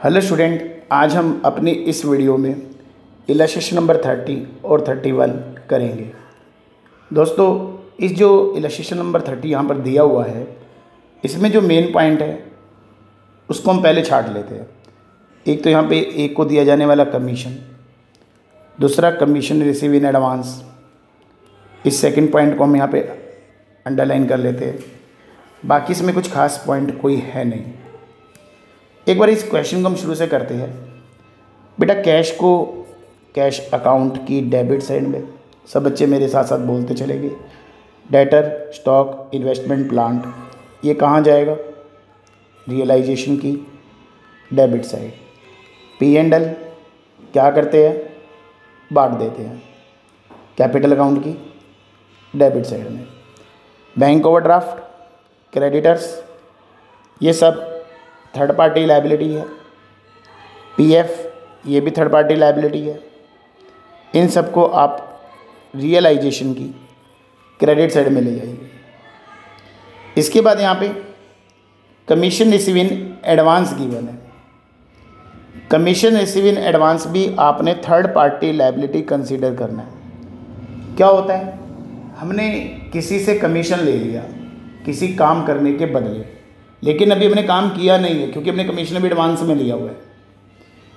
Hello student, आज हम अपनी इस वीडियो में इलस्ट्रेशन नंबर 30 और 31 करेंगे। दोस्तों, इस जो इलस्ट्रेशन नंबर 30 यहाँ पर दिया हुआ है, इसमें जो मेन पॉइंट है उसको हम पहले छाट लेते हैं। एक तो यहाँ पे एक को दिया जाने वाला कमीशन, दूसरा कमीशन रिसीव इन एडवांस। इस सेकंड पॉइंट को हम यहाँ पे अंडरलाइन कर लेते हैं। बाकी इसमें कुछ खास पॉइंट कोई है नहीं। एक बार इस क्वेश्चन को हम शुरू से करते हैं। बेटा, कैश को कैश अकाउंट की डेबिट साइड में, सब बच्चे मेरे साथ साथ बोलते चलेंगे। डेटर, स्टॉक, इन्वेस्टमेंट, प्लांट, ये कहाँ जाएगा? रियलाइजेशन की डेबिट साइड। P&L क्या करते हैं? बांट देते हैं कैपिटल अकाउंट की डेबिट साइड में। बैंक ओवरड्राफ्ट, क्रेडिटर्स, ये सब थर्ड पार्टी लायबिलिटी है। PF, ये भी थर्ड पार्टी लायबिलिटी है। इन सब को आप रियलाइजेशन की क्रेडिट साइड में ले जाइए। इसके बाद यहाँ पे commission receive in advance given है। कमीशन रिसीव इन एडवांस भी आपने थर्ड पार्टी लायबिलिटी कंसीडर करना है। क्या होता है? हमने किसी से कमीशन ले लिया किसी काम करने के बदले, लेकिन अभी हमने काम किया नहीं है क्योंकि हमने कमीशन अभी एडवांस में लिया हुआ है,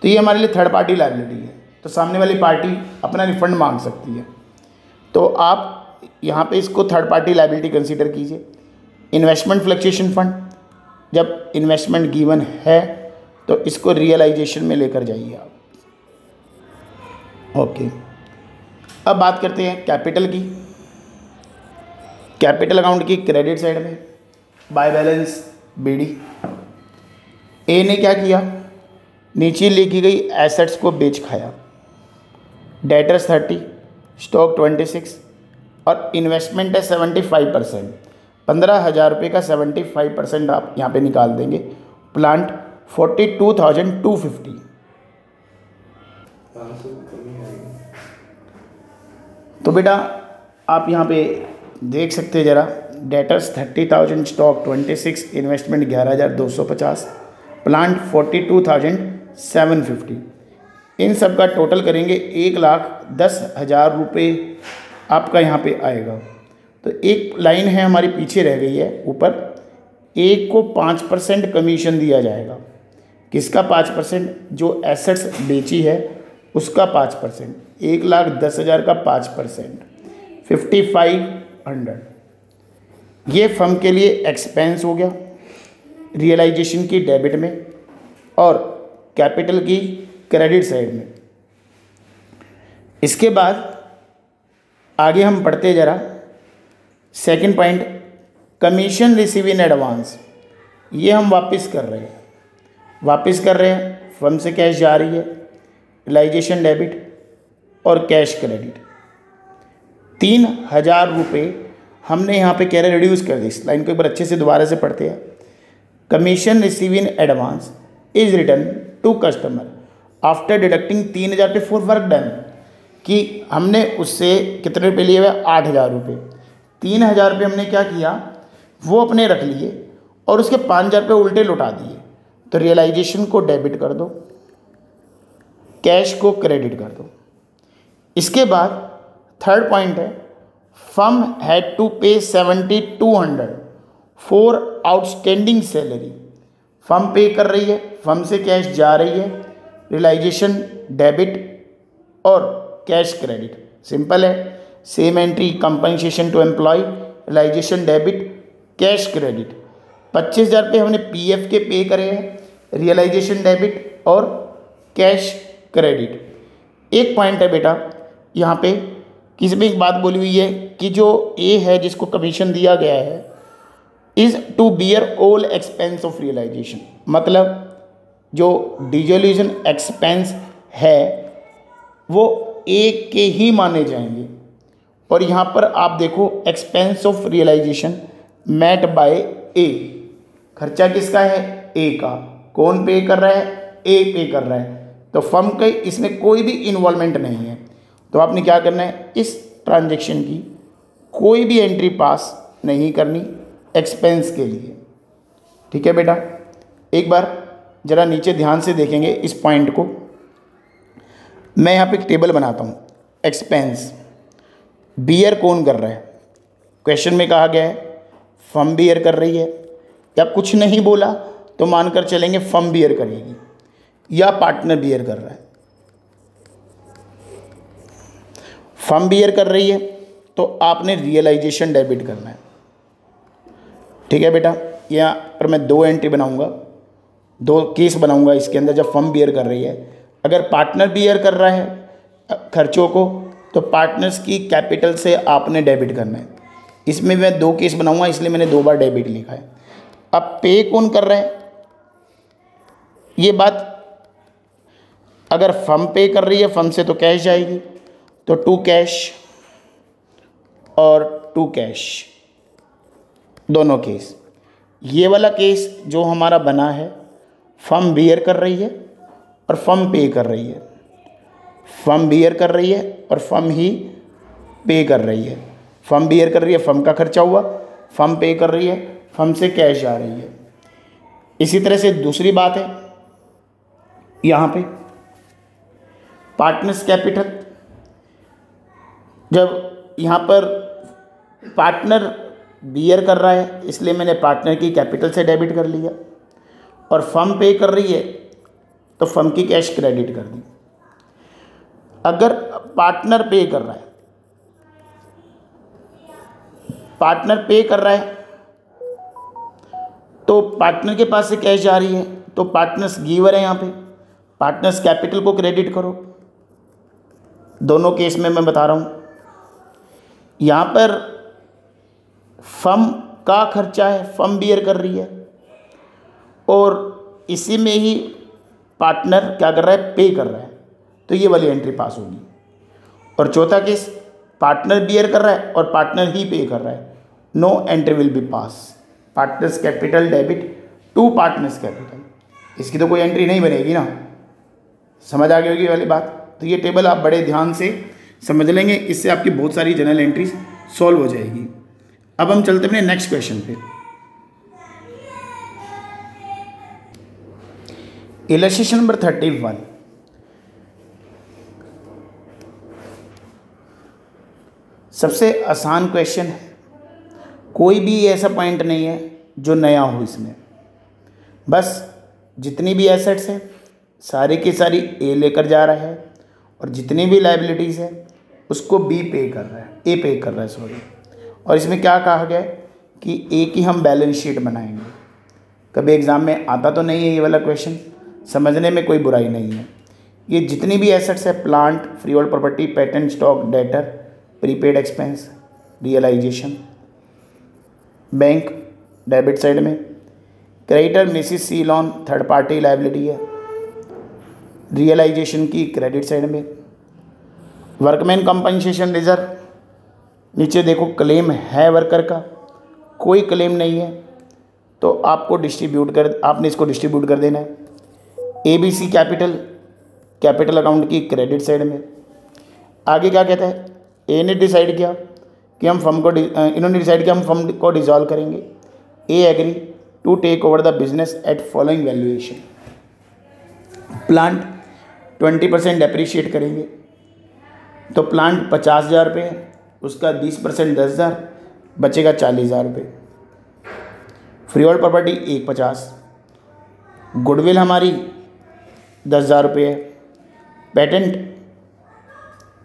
तो ये हमारे लिए थर्ड पार्टी लायबिलिटी है। तो सामने वाली पार्टी अपना रिफंड मांग सकती है, तो आप यहाँ पे इसको थर्ड पार्टी लायबिलिटी कंसीडर कीजिए। इन्वेस्टमेंट फ्लक्चुएशन फंड, जब इन्वेस्टमेंट गिवन है तो इसको रियलाइजेशन में लेकर जाइए आप। ओके, अब बात करते हैं कैपिटल की। कैपिटल अकाउंट की क्रेडिट साइड में बाय बैलेंस BD। ए ने क्या किया? नीचे लिखी गई एसेट्स को बेच खाया। डेटर्स 30, स्टॉक 26 और इन्वेस्टमेंट है 75%। 15,000 रुपये का 75% आप यहाँ पे निकाल देंगे। प्लांट 42,250। तो बेटा आप यहाँ पे देख सकते हैं ज़रा, डेटर्स 30,000, स्टॉक 26, इन्वेस्टमेंट 11,250, प्लांट 42,750। इन सब का टोटल करेंगे 1,10,000 रुपये आपका यहाँ पे आएगा। तो एक लाइन है हमारी पीछे रह गई है ऊपर। एक को 5% कमीशन दिया जाएगा। किसका 5%? जो एसेट्स बेची है उसका 5%। 1,10,000 का 5%, 5,500। ये फर्म के लिए एक्सपेंस हो गया रियलाइजेशन की डेबिट में और कैपिटल की क्रेडिट साइड में। इसके बाद आगे हम पढ़ते ज़रा। Second point, commission receive in advance. ये हम वापस कर रहे हैं। फर्म से कैश जा रही है, रियलाइजेशन डेबिट और कैश क्रेडिट। 3,000 रुपये हमने यहाँ पे कह रहे रिड्यूस कर दी। इस लाइन को एक बार अच्छे से दोबारा से पढ़ते हैं। Commission receive in advance is return to customer after deducting 3,000 रुपये फॉर वर्क डन। कि हमने उससे कितने रुपये लिए हुए? 8,000 रुपये। 3,000 रुपये हमने क्या किया? वो अपने रख लिए और उसके 5,000 रुपये उल्टे लौटा दिए। तो रियलाइजेशन को डेबिट कर दो, कैश को क्रेडिट कर दो। इसके बाद थर्ड पॉइंट है, फर्म हैड टू पे 7,200 फॉर आउटस्टैंडिंग सैलरी। फर्म पे कर रही है, फर्म से कैश जा रही है, रियलाइजेशन डेबिट और कैश क्रेडिट। सिंपल है। Same entry, compensation to employ, realisation debit, cash credit. 25,000 रुपये हमने PF के पे करे हैं, रियलाइजेशन डेबिट और कैश क्रेडिट। एक पॉइंट है बेटा यहाँ पे, किसी में एक बात बोली हुई है कि जो A है जिसको कमीशन दिया गया है is to bear all expense of realisation. मतलब जो डिसोल्यूशन एक्सपेंस है वो A के ही माने जाएंगे। और यहाँ पर आप देखो, expense of realisation met by A। खर्चा किसका है? A का। कौन पे कर रहा है? A पे कर रहा है। तो फर्म का इसमें कोई भी इन्वॉल्वमेंट नहीं है। तो आपने क्या करना है? इस ट्रांजैक्शन की कोई भी एंट्री पास नहीं करनी एक्सपेंस के लिए। ठीक है बेटा, एक बार ज़रा नीचे ध्यान से देखेंगे इस पॉइंट को। मैं यहाँ पे एक टेबल बनाता हूँ। एक्सपेंस बियर कौन कर रहा है? क्वेश्चन में कहा गया है फर्म बियर कर रही है, या कुछ नहीं बोला तो मानकर चलेंगे फर्म बियर करेगी, या पार्टनर बियर कर रहा है। फर्म बियर कर रही है तो आपने रियलाइजेशन डेबिट करना है। ठीक है बेटा, यहाँ पर मैं 2 एंट्री बनाऊंगा, 2 केस बनाऊंगा इसके अंदर। जब फर्म बियर कर रही है, अगर पार्टनर बियर कर रहा है खर्चों को, तो पार्टनर्स की कैपिटल से आपने डेबिट करना है। इसमें मैं 2 केस बनाऊंगा, इसलिए मैंने 2 बार डेबिट लिखा है। अब पे कौन कर रहा है? ये बात, अगर फर्म पे कर रही है, फर्म से तो कैश जाएगी, तो टू कैश और टू कैश, दोनों केस। ये वाला केस जो हमारा बना है, फर्म बियर कर रही है और फर्म पे कर रही है। फर्म बियर कर रही है और फर्म ही पे कर रही है। फर्म बियर कर रही है, फर्म का खर्चा हुआ, फर्म पे कर रही है, फर्म से कैश आ रही है। इसी तरह से दूसरी बात है यहाँ पे पार्टनर्स कैपिटल। जब यहाँ पर पार्टनर बियर कर रहा है, इसलिए मैंने पार्टनर की कैपिटल से डेबिट कर लिया, और फर्म पे कर रही है तो फर्म की कैश क्रेडिट कर दी। अगर पार्टनर पे कर रहा है, पार्टनर पे कर रहा है तो पार्टनर के पास से कैश जा रही है, तो पार्टनर्स गिवर है, यहाँ पे पार्टनर्स कैपिटल को क्रेडिट करो। दोनों केस में मैं बता रहा हूँ, यहाँ पर फर्म का खर्चा है, फर्म बियर कर रही है, और इसी में ही पार्टनर क्या कर रहा है? पे कर रहा है, तो ये वाली एंट्री पास होगी। और चौथा केस, पार्टनर बियर कर रहा है और पार्टनर ही पे कर रहा है, no entry will be pass. Partners capital debit to partners capital, इसकी तो कोई एंट्री नहीं बनेगी ना। समझ आ गई होगी वाली बात। तो ये टेबल आप बड़े ध्यान से समझ लेंगे, इससे आपकी बहुत सारी जनरल एंट्रीज सॉल्व हो जाएगी। अब हम चलते अपने नेक्स्ट क्वेश्चन पे। Illustration number 31। सबसे आसान क्वेश्चन है, कोई भी ऐसा पॉइंट नहीं है जो नया हो इसमें। बस जितनी भी एसेट्स हैं सारी की सारी ए लेकर जा रहा है, और जितनी भी लायबिलिटीज़ है उसको बी पे कर रहा है, ए पे कर रहा है सॉरी। और इसमें क्या कहा गया है कि ए की हम बैलेंस शीट बनाएंगे। कभी एग्ज़ाम में आता तो नहीं है ये वाला क्वेश्चन, समझने में कोई बुराई नहीं है। ये जितनी भी एसेट्स है, plant, freehold property, patent, stock, debtor, prepaid expense, realisation, bank debit side में, creditor Mrs C loan third party liability है, रियलाइजेशन की क्रेडिट साइड में, वर्कमैन कंपनसेशन रिजर्व, नीचे देखो क्लेम है वर्कर का, कोई क्लेम नहीं है तो आपने इसको डिस्ट्रीब्यूट कर देना है। ABC कैपिटल अकाउंट की क्रेडिट साइड में। आगे क्या कहता है? ए ने डिसाइड किया कि हम इन्होंने डिसाइड किया हम फर्म को डिसॉल्व करेंगे। A agree to take over the business at following valuation. Plant 20% depreciate करेंगे, तो प्लांट 50,000 रुपये है, उसका 20% 10,000, बचेगा 40,000 रुपये। फ्री होल्ड प्रॉपर्टी 150, गुडविल हमारी 10,000 रुपये है। पेटेंट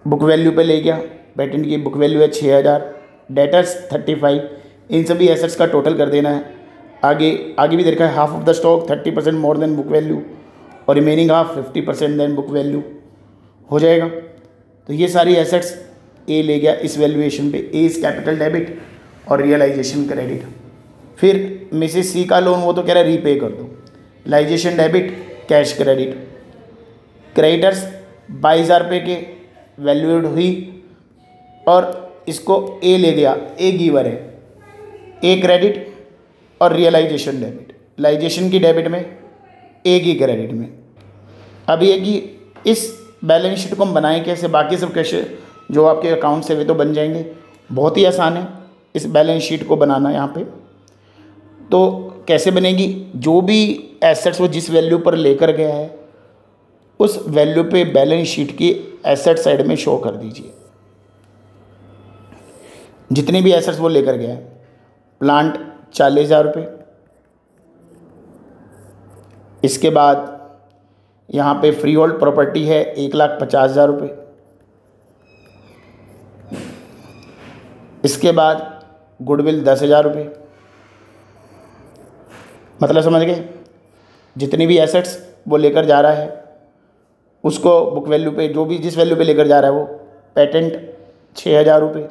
बुक वैल्यू पे ले गया, पेटेंट की बुक वैल्यू है 6,000, डेटर्स 35। इन सभी एसेट्स का टोटल कर देना है। आगे भी देखा है, half of the stock 30% more than book value, और remaining half 50% than book value हो जाएगा। तो ये सारी एसेट्स ए ले गया इस वैल्यूएशन पे। ए इज कैपिटल डेबिट और रियलाइजेशन क्रेडिट। फिर मिसेस सी का लोन, वो तो कह रहा है रीपे कर दो, लाइजेशन डेबिट, कैश क्रेडिट। क्रेडिटर्स 22,000 रुपये के वैल्यूड हुई, और इसको ए ले गया, ए गिवर है, ए क्रेडिट और रियलाइजेशन डेबिट। लाइजेशन की डेबिट में, ए की क्रेडिट में। अब ये कि इस बैलेंस शीट को हम बनाएं कैसे, बाकी सब कैसे जो आपके अकाउंट से वे तो बन जाएंगे। बहुत ही आसान है इस बैलेंस शीट को बनाना यहाँ पे। तो कैसे बनेगी, जो भी एसेट्स वो जिस वैल्यू पर लेकर गया है उस वैल्यू पे बैलेंस शीट की एसेट साइड में शो कर दीजिए। जितनी भी एसेट्स वो लेकर गया है, प्लांट 40,000 रुपये, इसके बाद यहाँ पे फ्री होल्ड प्रॉपर्टी है 1,50,000 रुपये, इसके बाद गुडविल 10,000 रुपये। मतलब समझ गए, जितनी भी एसेट्स वो लेकर जा रहा है उसको बुक वैल्यू पे जो भी जिस वैल्यू पे लेकर जा रहा है वो पेटेंट 6,000 रुपये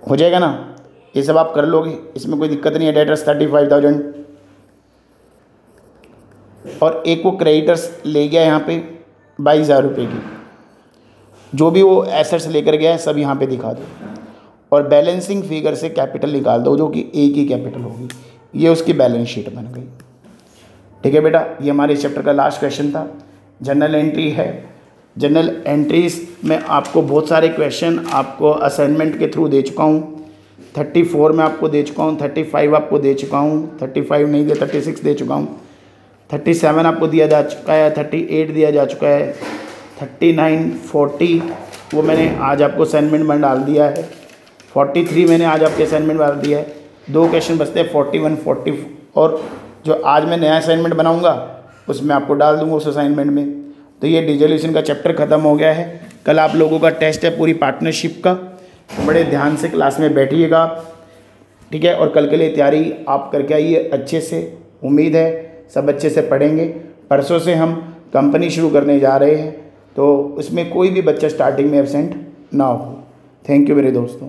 हो जाएगा ना। ये सब आप कर लोगे, इसमें कोई दिक्कत नहीं है। डेटर्स 35,000 और एक वो क्रेडिटर्स ले गया यहाँ पे 22,000 रुपये की। जो भी वो एसेट्स लेकर गया है सब यहाँ पे दिखा दो और बैलेंसिंग फिगर से कैपिटल निकाल दो जो कि एक ही कैपिटल होगी। ये उसकी बैलेंस शीट बन गई। ठीक है बेटा, ये हमारे इस चैप्टर का लास्ट क्वेश्चन था। जनरल एंट्री है। जनरल एंट्रीज में आपको बहुत सारे क्वेश्चन आपको असाइनमेंट के थ्रू दे चुका हूँ। 34 में आपको दे चुका हूँ, 35 आपको दे चुका हूँ, 35 नहीं दिया 36 दे चुका हूँ, 37 आपको दिया जा चुका है, 38 दिया जा चुका है, 39, 40 वो मैंने आज आपको असाइनमेंट में डाल दिया है, 43 मैंने आज आपके असाइनमेंट में डाल दिया है। 2 क्वेश्चन बचते हैं 41, 40 और जो आज मैं नया असाइनमेंट बनाऊंगा उसमें आपको डाल दूंगा उस असाइनमेंट में। तो ये डिसोल्यूशन का चैप्टर ख़त्म हो गया है। कल आप लोगों का टेस्ट है पूरी पार्टनरशिप का। बड़े ध्यान से क्लास में बैठिएगा, ठीक है, और कल के लिए तैयारी आप करके आइए अच्छे से। उम्मीद है सब अच्छे से पढ़ेंगे। परसों से हम कंपनी शुरू करने जा रहे हैं, तो उसमें कोई भी बच्चा स्टार्टिंग में एब्सेंट ना हो। थैंक यू मेरे दोस्तों।